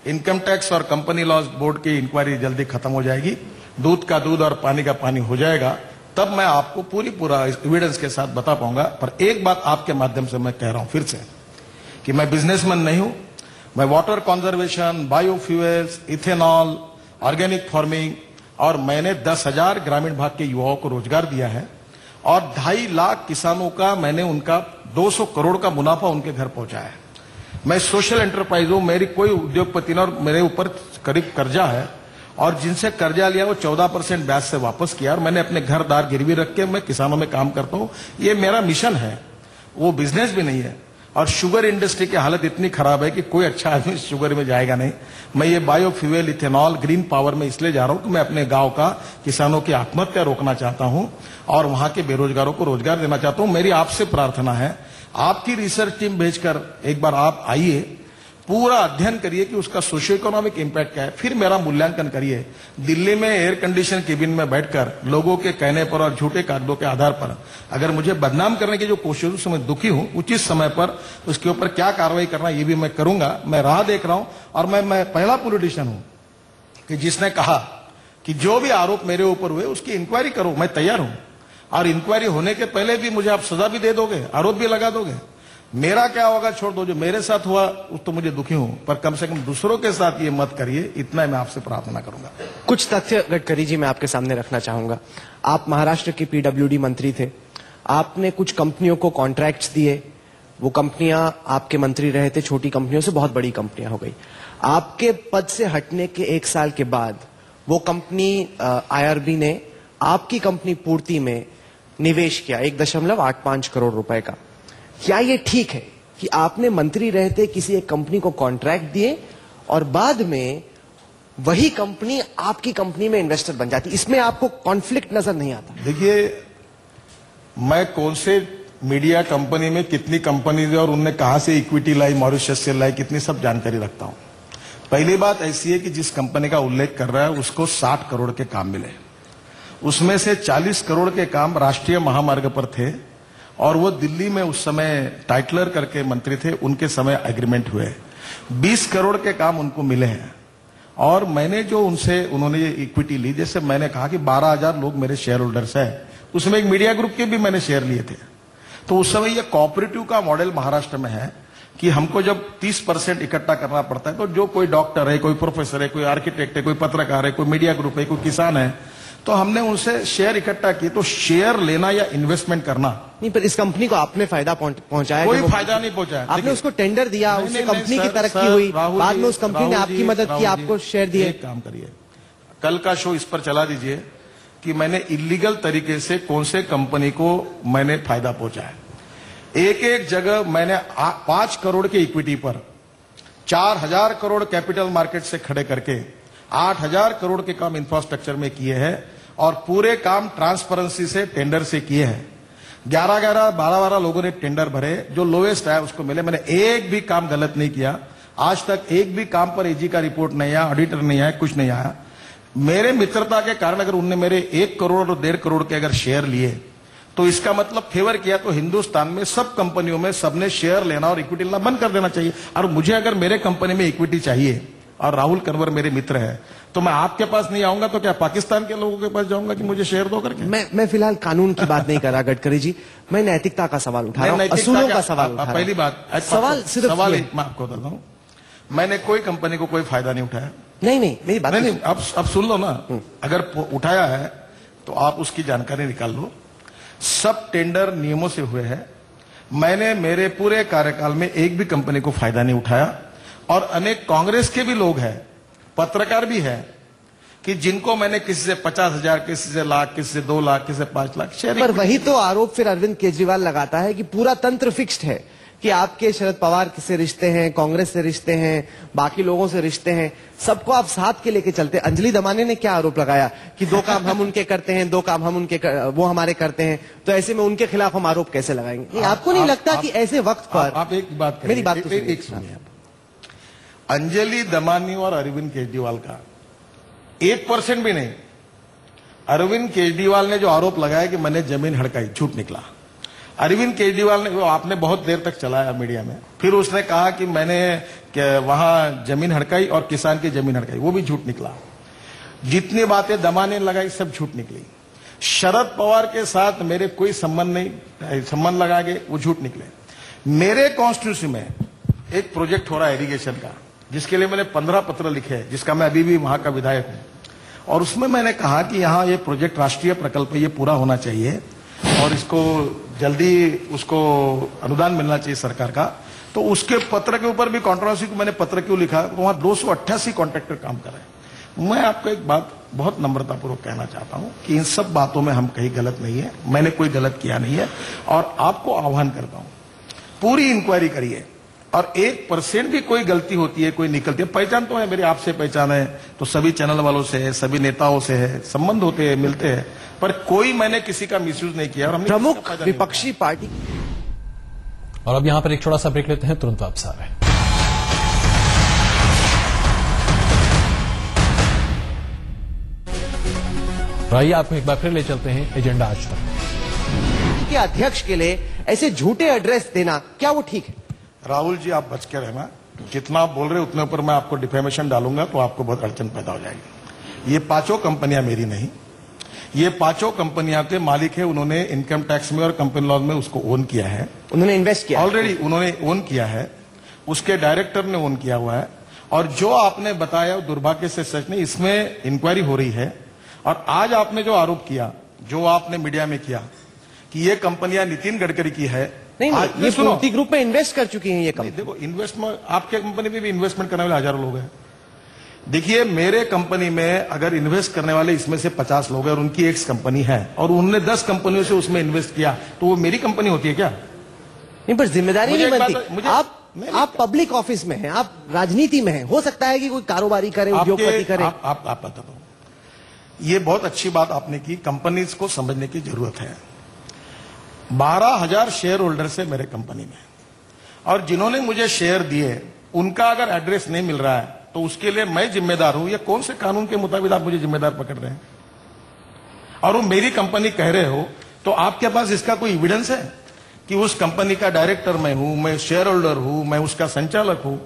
Income tax और company laws board की inquiry जल्दी खत्म हो जाएगी, दूध का दूध और पानी का पानी हो जाएगा, तब मैं आपको पूरा एविडेंस के साथ बता पाऊंगा। पर एक बात आपके माध्यम से मैं कह रहा हूं फिर से कि मैं बिजनेसमैन नहीं हूं। मैं water conservation, biofuels, ethanol, organic farming और मैंने 10,000 ग्रामीण भाग के युवाओं को रोजगार दिया है और 2.5 लाख किसानों का मैंने उनका 200 करोड़ का मुनाफा उनके घर पहुंचाया है। मैं सोशल एंटरप्राइज हूं, मेरी कोई उद्योगपति ने और मेरे ऊपर करीब कर्जा है और जिनसे कर्जा लिया वो 14% ब्याज से वापस किया और मैंने अपने घर दार गिरवी रख के मैं किसानों में काम करता हूं। ये मेरा मिशन है, वो बिजनेस भी नहीं है। और शुगर इंडस्ट्री की हालत इतनी खराब है कि कोई अच्छा आदमी शुगर में जाएगा नहीं। मैं ये बायोफ्यूल, इथेनॉल, ग्रीन पावर में इसलिए जा रहा हूं कि मैं अपने गांव का किसानों की आत्महत्या रोकना चाहता हूं और वहां के बेरोजगारों को रोजगार देना चाहता हूं। मेरी आपसे प्रार्थना है, आपकी रिसर्च टीम भेजकर एक बार आप आइए, पूरा अध्ययन करिए कि उसका सोशियो इकोनॉमिक इंपैक्ट क्या है, फिर मेरा मूल्यांकन करिए। दिल्ली में एयर कंडीशन केबिन में बैठकर लोगों के कहने पर और झूठे कागजों के आधार पर अगर मुझे बदनाम करने की जो कोशिश, उससे मैं दुखी हूं। उचित समय पर उसके ऊपर क्या कार्रवाई करना ये भी मैं करूंगा। मैं राह देख रहा हूं और मैं पहला पॉलिटिशियन हूं कि जिसने कहा कि जो भी आरोप मेरे ऊपर हुए उसकी इंक्वायरी करो, मैं तैयार हूं। और इंक्वायरी होने के पहले भी मुझे आप सजा भी दे दोगे, आरोप भी लगा दोगे, मेरा क्या होगा छोड़ दो। जो मेरे साथ हुआ उस तो मुझे दुखी हूं, पर कम से कम दूसरों के साथ ये मत करिए, इतना मैं आपसे प्रार्थना करूंगा। कुछ तथ्य गडकरी जी मैं आपके सामने रखना चाहूंगा। आप महाराष्ट्र के पीडब्ल्यूडी मंत्री थे, आपने कुछ कंपनियों को कॉन्ट्रैक्ट्स दिए, वो कंपनियां आपके मंत्री रहे थे, छोटी कंपनियों से बहुत बड़ी कंपनियां हो गई। आपके पद से हटने के 1 साल के बाद वो कंपनी आईआरबी ने आपकी कंपनी पूर्ति में निवेश किया 1.85 करोड़ रुपए का। क्या ये ठीक है कि आपने मंत्री रहते किसी एक कंपनी को कॉन्ट्रैक्ट दिए और बाद में वही कंपनी आपकी कंपनी में इन्वेस्टर बन जाती? इसमें आपको कॉन्फ्लिक्ट नजर नहीं आता? देखिए, मैं कौन से मीडिया कंपनी में कितनी कंपनी और उनने कहां से इक्विटी लाई, मॉरिशस से लाई, कितनी सब जानकारी रखता हूं। पहली बात ऐसी है कि जिस कंपनी का उल्लेख कर रहा है उसको 60 करोड़ के काम मिले, उसमें से 40 करोड़ के काम राष्ट्रीय महामार्ग पर थे और वो दिल्ली में उस समय टाइटलर करके मंत्री थे, उनके समय एग्रीमेंट हुए। 20 करोड़ के काम उनको मिले हैं और मैंने जो उन्होंने ये इक्विटी ली, जैसे मैंने कहा कि 12,000 लोग मेरे शेयर होल्डर्स हैं, उसमें एक मीडिया ग्रुप के भी मैंने शेयर लिए थे। तो उस समय ये कोऑपरेटिव का मॉडल महाराष्ट्र में है कि हमको जब 30% इकट्ठा करना पड़ता है, तो जो कोई डॉक्टर है, कोई प्रोफेसर है, कोई आर्किटेक्ट है, कोई पत्रकार है, कोई मीडिया ग्रुप है, कोई किसान है, तो हमने उनसे शेयर इकट्ठा किए। तो शेयर लेना या इन्वेस्टमेंट करना नहीं, पर इस कंपनी को आपने फायदा पहुंचाया? कोई फायदा नहीं पहुंचाया। आपने उसको टेंडर दिया, उससे कंपनी की तरक्की हुई, बाद में उस कंपनी ने आपकी मदद की, आपको शेयर दिए। एक काम करिए, कल का शो इस पर चला दीजिए कि मैंने इलीगल तरीके से कौन से कंपनी को मैंने फायदा पहुंचाया। एक जगह मैंने 5 करोड़ की इक्विटी पर 4,000 करोड़ कैपिटल मार्केट से खड़े करके 8,000 करोड़ के काम इंफ्रास्ट्रक्चर में किए हैं और पूरे काम ट्रांसपेरेंसी से टेंडर से किए हैं। 11-11, 12-12 लोगों ने टेंडर भरे, जो लोएस्ट आया उसको मिले। मैंने एक भी काम गलत नहीं किया, आज तक एक भी काम पर एजी का रिपोर्ट नहीं आया, ऑडिटर नहीं आया, कुछ नहीं आया। मेरे मित्रता के कारण अगर उनने मेरे 1 करोड़ और 1.5 करोड़ के अगर शेयर लिए तो इसका मतलब फेवर किया, तो हिंदुस्तान में सब कंपनियों में सबने शेयर लेना और इक्विटी लेना बंद कर देना चाहिए। और मुझे अगर मेरे कंपनी में इक्विटी चाहिए और राहुल कंवर मेरे मित्र हैं, तो मैं आपके पास नहीं आऊंगा तो क्या पाकिस्तान के लोगों के पास जाऊंगा कि मुझे शेयर दो करके? मैं फिलहाल कानून की बात नहीं कर रहा गडकरी जी, मैं नैतिकता का सवाल उठा रहा हूं, असूलों का सवाल उठा रहा हूं। पहली बात, सवाल मैं आपको बताता हूं, मैंने कोई कंपनी को कोई फायदा नहीं उठाया। नहीं, मेरी बात नहीं, अब सुन लो ना, अगर उठाया है तो आप उसकी जानकारी निकाल लो। सब टेंडर नियमों से हुए हैं। मैंने मेरे पूरे कार्यकाल में एक भी कंपनी को फायदा नहीं उठाया और अनेक कांग्रेस के भी लोग हैं, पत्रकार भी हैं, कि जिनको मैंने किसी से 50,000, किसी से लाख, किसी से 2 लाख, किसी से 5 लाख शेयर। पर वही तो आरोप फिर अरविंद केजरीवाल लगाता है कि पूरा तंत्र फिक्स्ड है, कि आपके शरद पवार से रिश्ते हैं, कांग्रेस से रिश्ते हैं, बाकी लोगों से रिश्ते हैं, सबको आप साथ के लेके चलते। अंजलि दमाने ने क्या आरोप लगाया कि 2 काम हम उनके करते हैं, 2 काम हम वो हमारे करते हैं, तो ऐसे में उनके खिलाफ हम आरोप कैसे लगाएंगे? आपको नहीं लगता कि ऐसे वक्त पर आप एक बात मेरी बात तो सुनिए, अंजलि दमानी और अरविंद केजरीवाल का 1% भी नहीं। अरविंद केजरीवाल ने जो आरोप लगाया कि मैंने जमीन हड़काई, झूठ निकला। अरविंद केजरीवाल ने, वो आपने बहुत देर तक चलाया मीडिया में, फिर उसने कहा कि मैंने कि वहां जमीन हड़काई और किसान की जमीन हड़काई, वो भी झूठ निकला। जितनी बातें दमाने लगाई सब झूठ निकली। शरद पवार के साथ मेरे कोई संबंध नहीं, संबंध लगा के वो झूठ निकले। मेरे कॉन्स्टिट्यूंसी में एक प्रोजेक्ट हो रहा है इरिगेशन का, जिसके लिए मैंने 15 पत्र लिखे हैं, जिसका मैं अभी भी वहां का विधायक हूं। और उसमें मैंने कहा कि यहाँ ये प्रोजेक्ट राष्ट्रीय प्रकल्प है, ये पूरा होना चाहिए और इसको जल्दी उसको अनुदान मिलना चाहिए सरकार का। तो उसके पत्र के ऊपर भी कंट्रोवर्सी को मैंने पत्र क्यों लिखा, तो वहां 288 कॉन्ट्रैक्टर काम कर रहे हैं। मैं आपको एक बात बहुत नम्रतापूर्वक कहना चाहता हूं कि इन सब बातों में हम कहीं गलत नहीं है, मैंने कोई गलत किया नहीं है। और आपको आह्वान करता हूं, पूरी इंक्वायरी करिए और 1% भी कोई गलती होती है, कोई निकलती है, पहचान तो है मेरी, आपसे पहचान है तो सभी चैनल वालों से है, सभी नेताओं से है, संबंध होते हैं, मिलते हैं, पर कोई मैंने किसी का मिसयूज नहीं किया। और हमने प्रमुख विपक्षी पार्टी। और अब यहां पर एक छोटा सा ब्रेक लेते हैं, तुरंत वापस आ रहे हैं। आइए आपको एक बार फिर ले चलते हैं एजेंडा आज तक के अध्यक्ष के लिए ऐसे झूठे एड्रेस देना, क्या वो ठीक है? राहुल जी आप बच के रहना, जितना आप बोल रहे हो उतने ऊपर मैं आपको डिफेमेशन डालूंगा तो आपको बहुत अड़चन पैदा हो जाएगी। ये 5 कंपनियां मेरी नहीं, ये 5 कंपनियां के मालिक है, उन्होंने इनकम टैक्स में और कंपनी लॉ में उसको ओन किया है, उन्होंने इन्वेस्ट किया, ऑलरेडी उन्होंने ओन किया है, उसके डायरेक्टर ने ओन किया हुआ है। और जो आपने बताया दुर्भाग्य से सच नहीं, इसमें इंक्वायरी हो रही है। और आज आपने जो आरोप किया, जो आपने मीडिया में किया कि ये कंपनियां नितिन गडकरी की है, नहीं, ये पूर्ति ग्रुप में इन्वेस्ट कर चुकी हैं ये कंपनी। देखो इन्वेस्टमेंट, आपके कंपनी में भी इन्वेस्टमेंट करने वाले हजारों लोग हैं। देखिए मेरे कंपनी में अगर इन्वेस्ट करने वाले इसमें से 50 लोग हैं और उनकी एक कंपनी है और उनने 10 कंपनियों से उसमें इन्वेस्ट किया, तो वो मेरी कंपनी होती है क्या? नहीं, पर जिम्मेदारी नहीं बनती। आप पब्लिक ऑफिस में हैं, आप राजनीति में हैं, हो सकता है कि कोई कारोबारी करे, उद्योगपति करे। आप बता दो, ये बहुत अच्छी बात आपने की, कंपनीज को समझने की जरूरत है। 12,000 शेयर होल्डर्स है मेरे कंपनी में, और जिन्होंने मुझे शेयर दिए उनका अगर एड्रेस नहीं मिल रहा है तो उसके लिए मैं जिम्मेदार हूं। या कौन से कानून के मुताबिक आप मुझे जिम्मेदार पकड़ रहे हैं? और वो मेरी कंपनी कह रहे हो, तो आपके पास इसका कोई एविडेंस है कि उस कंपनी का डायरेक्टर मैं हूं, मैं शेयर होल्डर हूं, मैं उसका संचालक हूं?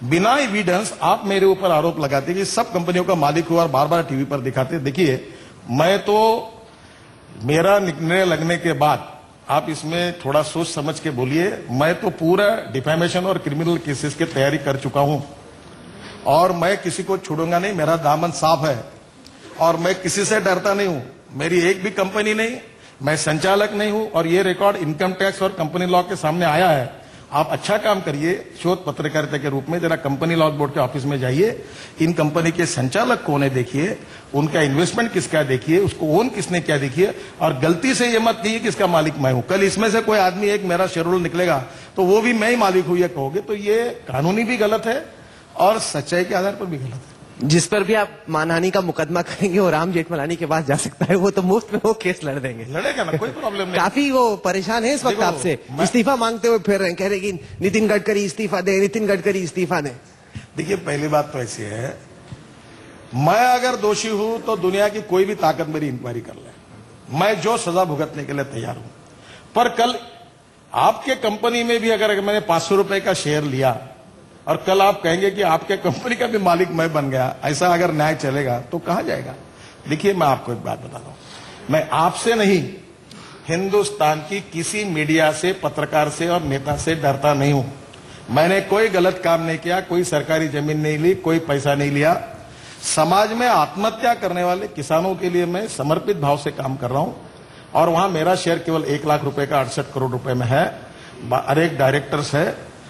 बिना एविडेंस आप मेरे ऊपर आरोप लगाते कि सब कंपनियों का मालिक हुआ और बार बार टीवी पर दिखाते। देखिए मैं तो, मेरा निर्णय लगने के बाद आप इसमें थोड़ा सोच समझ के बोलिए, मैं तो पूरा डिफेमेशन और क्रिमिनल केसेस की तैयारी कर चुका हूं और मैं किसी को छोड़ूंगा नहीं। मेरा दामन साफ है और मैं किसी से डरता नहीं हूं। मेरी एक भी कंपनी नहीं, मैं संचालक नहीं हूं। और ये रिकॉर्ड इनकम टैक्स और कंपनी लॉ के सामने आया है। आप अच्छा काम करिए, शोध पत्रकारिता के रूप में जरा कंपनी लॉ बोर्ड के ऑफिस में जाइए, इन कंपनी के संचालक कौन है देखिए, उनका इन्वेस्टमेंट किसका देखिए, उसको ओन किसने क्या देखिए, और गलती से ये मत कहिए कि इसका मालिक मैं हूं। कल इसमें से कोई आदमी एक मेरा शेयर होल्डर निकलेगा तो वो भी मैं ही मालिक हूं ये कहोगे, तो ये कानूनी भी गलत है और सच्चाई के आधार पर भी गलत है। जिस पर भी आप मानहानि का मुकदमा करेंगे वो राम जेठमलानी के पास जा सकता है, वो तो मुफ्त में वो केस लड़ देंगे। लड़ेगा ना, कोई प्रॉब्लम नहीं। काफी वो परेशान है इस वक्त आपसे, इस्तीफा मांगते हुए फिर रहे हैं, कह रहे कि नितिन गडकरी इस्तीफा दे, नितिन गडकरी इस्तीफा दे। देखिए पहली बात तो ऐसी है, मैं अगर दोषी हूं तो दुनिया की कोई भी ताकत मेरी इंक्वायरी कर ले, मैं जो सजा भुगतने के लिए तैयार हूं। पर कल आपके कंपनी में भी अगर मैंने 500 रुपए का शेयर लिया और कल आप कहेंगे कि आपके कंपनी का भी मालिक मैं बन गया, ऐसा अगर न्याय चलेगा तो कहां जाएगा? देखिए मैं आपको एक बात बता दूं, मैं आपसे नहीं, हिंदुस्तान की किसी मीडिया से, पत्रकार से और नेता से डरता नहीं हूं। मैंने कोई गलत काम नहीं किया, कोई सरकारी जमीन नहीं ली, कोई पैसा नहीं लिया। समाज में आत्महत्या करने वाले किसानों के लिए मैं समर्पित भाव से काम कर रहा हूं और वहां मेरा शेयर केवल 1 लाख रुपए का 68 करोड़ रुपए में है। अनेक डायरेक्टर्स है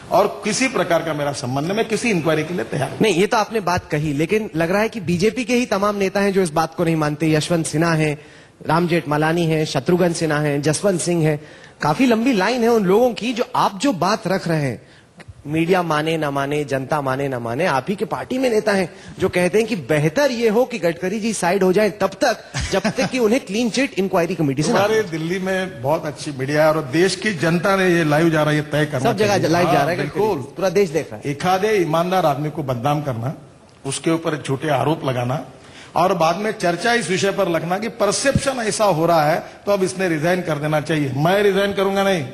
और किसी प्रकार का मेरा संबंध है, मैं किसी इंक्वायरी के लिए तैयार हूं। नहीं, ये तो आपने बात कही, लेकिन लग रहा है कि बीजेपी के ही तमाम नेता हैं जो इस बात को नहीं मानते। यशवंत सिन्हा है, राम जेठमलानी है, शत्रुघ्न सिन्हा है, जसवंत सिंह है, काफी लंबी लाइन है उन लोगों की जो आप जो बात रख रहे हैं, मीडिया माने ना माने, जनता माने ना माने, आप ही के पार्टी में नेता हैं जो कहते हैं कि बेहतर ये हो कि गडकरी जी साइड हो जाएं तब तक जब तक कि उन्हें क्लीन चिट इंक्वायरी कमेटी से। हमारे दिल्ली में बहुत अच्छी मीडिया है और देश की जनता ने ये लाइव जा रहा है, ये तय करना सब जगह लाइव जा रहा है, बिल्कुल पूरा देश देख रहा है। एक आधे ईमानदार आदमी को बदनाम करना, उसके ऊपर झूठे आरोप लगाना और बाद में चर्चा इस विषय पर लगना कि परसेप्शन ऐसा हो रहा है तो अब इसने रिजाइन कर देना चाहिए। मैं रिजाइन करूंगा नहीं,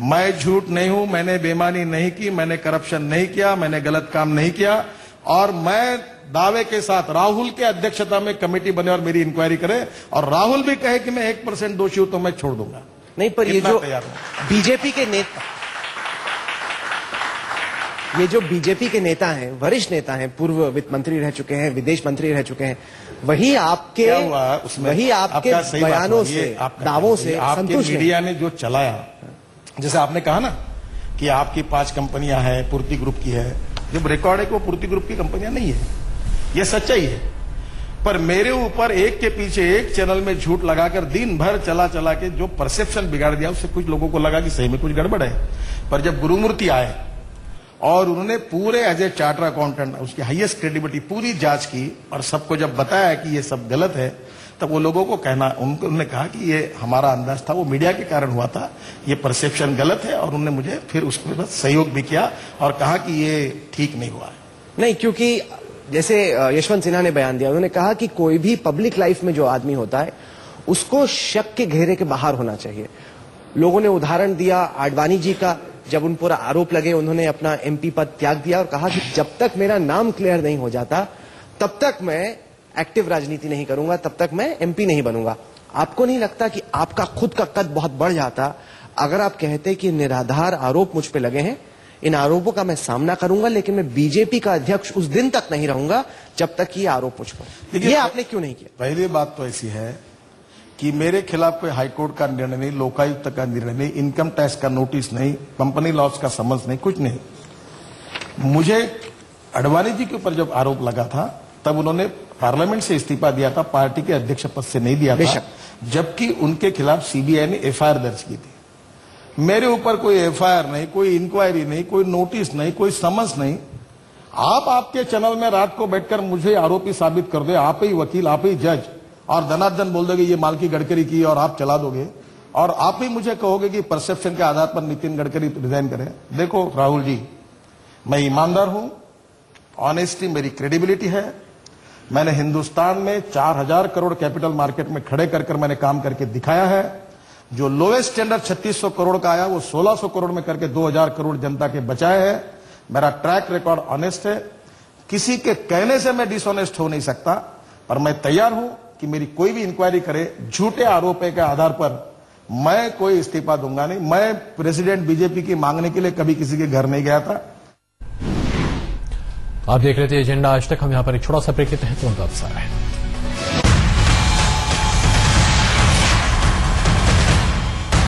मैं झूठ नहीं हूं, मैंने बेईमानी नहीं की, मैंने करप्शन नहीं किया, मैंने गलत काम नहीं किया। और मैं दावे के साथ राहुल के अध्यक्षता में कमेटी बने और मेरी इंक्वायरी करे, और राहुल भी कहे कि मैं 1% दोषी हूं तो मैं छोड़ दूंगा। नहीं, पर ये जो बीजेपी के नेता हैं, वरिष्ठ नेता हैं, पूर्व वित्त मंत्री रह चुके हैं, विदेश मंत्री रह चुके हैं, वही आपके क्या हुआ उसमें? वही आपके बयानों से, दावों से संतुष्ट नहीं। मीडिया ने जो चलाया, जैसे आपने कहा ना कि आपकी 5 कंपनियां हैं, पूर्ति ग्रुप की है, जब रिकॉर्ड है कि वो पूर्ति ग्रुप की कंपनियां नहीं है, ये सच्चाई है। पर मेरे ऊपर एक के पीछे एक चैनल में झूठ लगाकर दिन भर चला के जो परसेप्शन बिगाड़ दिया, उससे कुछ लोगों को लगा कि सही में कुछ गड़बड़ है। पर जब गुरुमूर्ति आए और उन्होंने पूरे एज ए चार्टर अकाउंटेंट उसकी हाईएस्ट क्रेडिबिलिटी पूरी जांच की और सबको जब बताया कि ये सब गलत है, तब वो लोगों को कहना, उन्होंने कहा कि ये हमारा अंदाज था, वो मीडिया के कारण हुआ था, ये परसेप्शन गलत है। और उन्होंने मुझे फिर उसमें सहयोग भी किया और कहा कि ये ठीक नहीं हुआ। नहीं, क्योंकि जैसे यशवंत सिन्हा ने बयान दिया, उन्होंने कहा कि कोई भी पब्लिक लाइफ में जो आदमी होता है उसको शक के घेरे के बाहर होना चाहिए। लोगों ने उदाहरण दिया आडवाणी जी का, जब उन पर आरोप लगे उन्होंने अपना एमपी पद त्याग दिया और कहा कि जब तक मेरा नाम क्लियर नहीं हो जाता तब तक मैं एक्टिव राजनीति नहीं करूंगा, तब तक मैं एमपी नहीं बनूंगा। आपको नहीं लगता कि आपका खुद का कद बहुत बढ़ जाता अगर आप कहते कि निराधार आरोप मुझ पे लगे हैं, इन आरोपों का मैं सामना करूंगा, लेकिन मैं बीजेपी का अध्यक्ष उस दिन तक नहीं रहूंगा जब तक ये आरोप मुझ पर। ये आपने क्यों नहीं किया? पहली बात तो ऐसी है कि मेरे खिलाफ कोई हाईकोर्ट का निर्णय नहीं, लोकायुक्त का निर्णय नहीं, इनकम टैक्स का नोटिस नहीं, कंपनी लॉस का समन्स नहीं, कुछ नहीं। मुझे आडवाणी जी के ऊपर जब आरोप लगा था तब उन्होंने पार्लियामेंट से इस्तीफा दिया था, पार्टी के अध्यक्ष पद से नहीं दिया था, जबकि उनके खिलाफ सीबीआई ने एफआईआर दर्ज की थी। मेरे ऊपर कोई एफआईआर नहीं, कोई इंक्वायरी नहीं, कोई नोटिस नहीं, कोई समन्स नहीं। आप आपके चैनल में रात को बैठकर मुझे आरोपी साबित कर दे, आप ही वकील, आप ही जज, और धनाधन बोल दोगे ये मालकी गडकरी की और आप चला दोगे, और आप ही मुझे कहोगे कि परसेप्शन के आधार पर नितिन गडकरी रिजाइन करें। देखो राहुल जी, मैं ईमानदार हूं, ऑनेस्टी मेरी क्रेडिबिलिटी है। मैंने हिंदुस्तान में 4000 करोड़ कैपिटल मार्केट में खड़े कर मैंने काम करके दिखाया है। जो लोएस्ट टेंडर 3600 करोड़ का आया वो 1600 करोड़ में करके 2000 करोड़ जनता के बचाए है। मेरा ट्रैक रिकॉर्ड ऑनेस्ट है, किसी के कहने से मैं डिसऑनेस्ट हो नहीं सकता। पर मैं तैयार हूं कि मेरी कोई भी इंक्वायरी करे, झूठे आरोप के आधार पर मैं कोई इस्तीफा दूंगा नहीं। मैं प्रेसिडेंट बीजेपी की मांगने के लिए कभी किसी के घर नहीं गया था। आप देख रहे थे एजेंडा आज तक। हम यहां पर एक छोटा सा ब्रेक लेते हैं, तुरंत वापस आ रहे हैं।